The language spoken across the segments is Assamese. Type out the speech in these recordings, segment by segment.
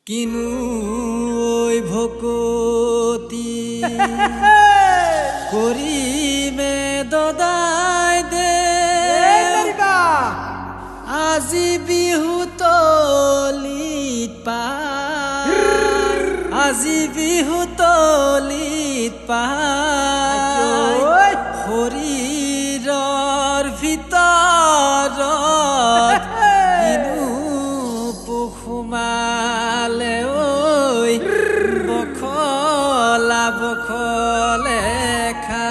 কিনু ওই ভকতি করি মে দদাই দে আজি বিহু তলিত পায় আজি বিহু তলিত পায় শৰীৰৰ ভিতৰত কিনু পুখুমালে ঐ বখলা বখলে খা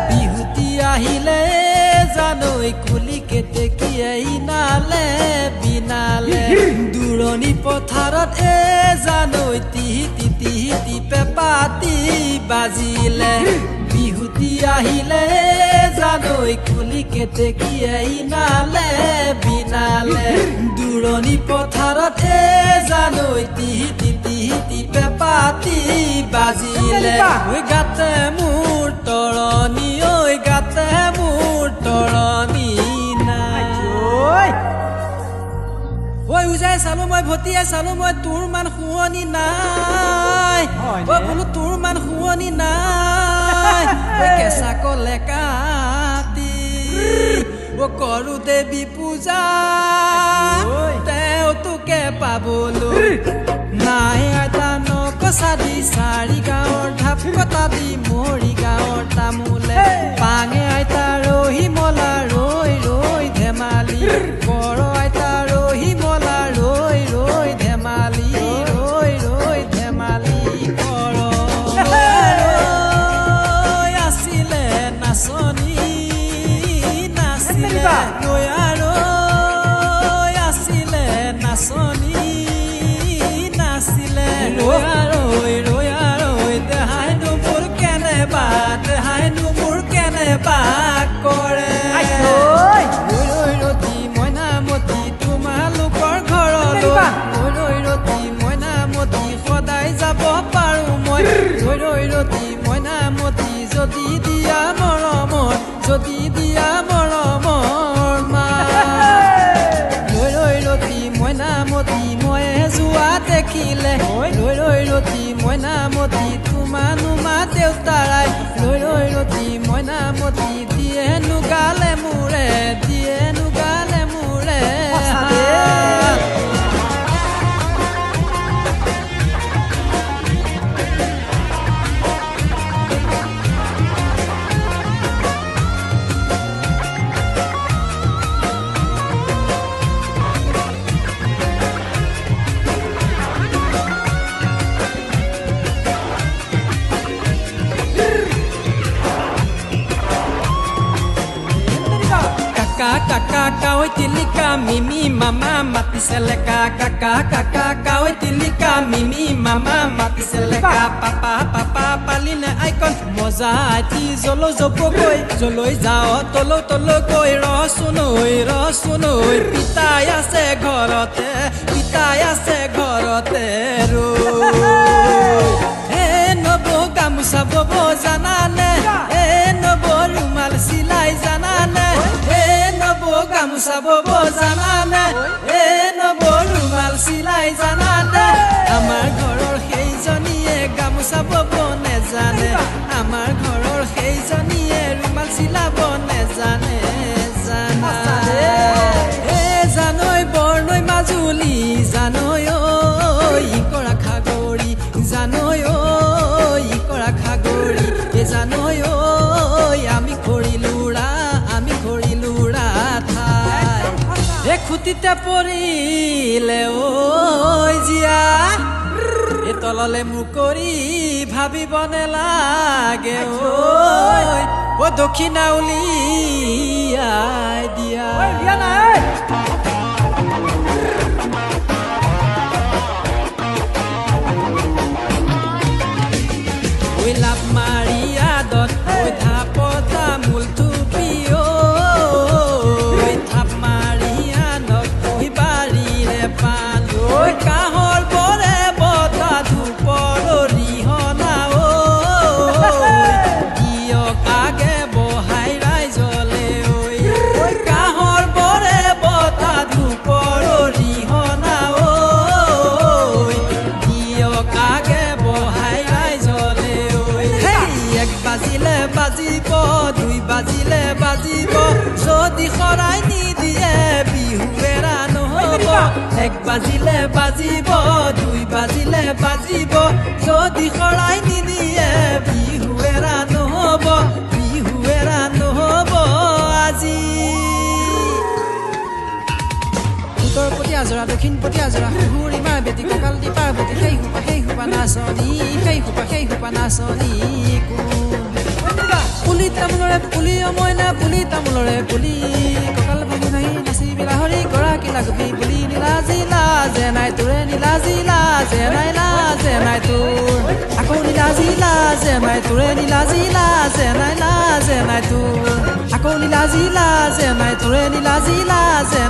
বিহুতি আহিলে জানৈ কুলি কেতেকীয়াই নালে বিনালে দূৰণি পথাৰত জানৈ তিহিতি তিহিতি পেপাতি বাজিলে বিহুতি আহিলে জানৈ কুলি কেতেকীয়াই নালে বিনালে দূৰণি পথাৰত জানৈ তিহিতি তিহিতি পেপাতি বাজিলে ঐ গাতে মোৰ তৰণি ঐ গাতে মোৰ তৰণি নাই ঐ উজাই চালো মই ভতিয়াই চালো মই তোৰ মান শুৱনি নাই ঐ বোলো তোৰ মান শুৱনি নাই ঐ কেঁচা কলে কাটি ও কৰো দেৱী পূজা তেওঁ তোকে পাবলৈ নাই আইতা নকচা দি চাৰি গাঁৱৰ ঢাপ কটা দি মৰি গাঁৱৰ তামোলে পাঙে আইতা ৰহি মলা ৰৈ ৰৈ ধেমালি বৰ আইতা ৰহি মলা ৰৈ ৰৈ ধেমালি ৰৈ ৰৈ ধেমালি কৰ আছিলে নাচনী নাছিলে আছিলে নাচনী নাছিলে ৰৈ দেহাইনো মোৰ কেনেবা দেহাইনো মোৰ কেনেবা কৰে ৰতি মইনামতি তোমালোকৰ ঘৰলৈ ৰতি মইনামতি সদায় যাব পাৰো মই ৰতি মইনামতি যদি দিয়া মৰমৰ যদি দিয়া মৰমৰ মা ৰতি মইনামতি মই যোৱা দেখিলে ৰতি মইনামতি তোমানো মা দেউতাৰাই ৰতি মইনামতি দিয়ে নুগালে মোৰে দিয়ে নুগালে মোৰে কাকা কাৱৈ তিলিকা মিমি মামা মাতিছে লেকা কাকা কাকা কাৱৈ তিলিকা মিমি মামা মাতিছে লেকা পাপা পাপা পালিনে আইকন মজা আইতি জলো জপকৈ জলৈ যাওঁ তলো তলো গৈ ৰচুনৈ পিতাই আছে ঘৰতে ৰৈ নব গামোচা বব জানানে নব ৰুমাল চিলাই জানানে নব গামোচা বব জানানে নব ৰুমাল চিলাই জানানে আমাৰ ঘৰৰ সেইজনীয়ে গামোচা বব নেজানে আমাৰ ঘৰৰ সেইজনীয়ে ৰুমাল চিলাব নেজানে জানৈ বৰনৈ মাজুলী জানৈ কৰা খাগৰি জানৈ কৰা খাগৰি জানৈ আমি খৰিলোৰা ঠাই খুটিতে পৰিলে জীয়া তললে মোক কৰি ভাবিব নেলাগে দক্ষিণা উলিয়াই দিয়া লাভ মাৰিয়া দত ধাপ তামোল থুপি থাপ মাৰিয়া নৈ বাৰীৰে পাণ কাঁহৰ বৰে বতা ধূপৰ ৰিহনা দিয়ক আগে বহাই ৰাইজলে কাঁহৰ বৰে বতা 1 বাজিলে বাজিব 2 বাজিলে বাজিব যদি খৰাই নিদিয়ে বিহুৱেৰা নহ'ব আজি উত্তৰপতি আজৰা দক্ষিণপতি আজৰা হুৰিমাৰ বেটি কঁকাল দি পাৰ্বতী সেই সোপা নাচনী পুলি তামোলৰে পুলি অমইনা পুলি তামোলৰে পুলি কঁকাল ভাঙি ভাঙি নাচিবি লাহৰি গৰাকী লাগবি বুলি নীলাজি লাজে নাই তোৰে নীলাজি লাজে নাই তোৰ আকৌ নীলাজি লাজে নাই তোৰে নীলাজি লাজে নাই তোৰ আকৌ নীলাজি লাজে নাই তোৰে নীলাজি লাজে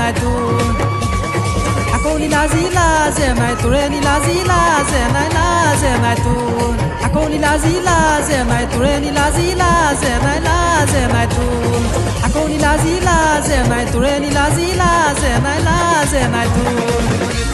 নাই তোৰ আকৌ নীলাজি লাজে নাই তোৰে নীলাজি লাজে নাই তোৰ আকৌ নীলাজি লাজে নাই তোৰে নীলাজি লাজে নাই তোৰ আকৌ নীলাজি লাজে নাই তোৰে নীলাজি লাজে নাই তোৰ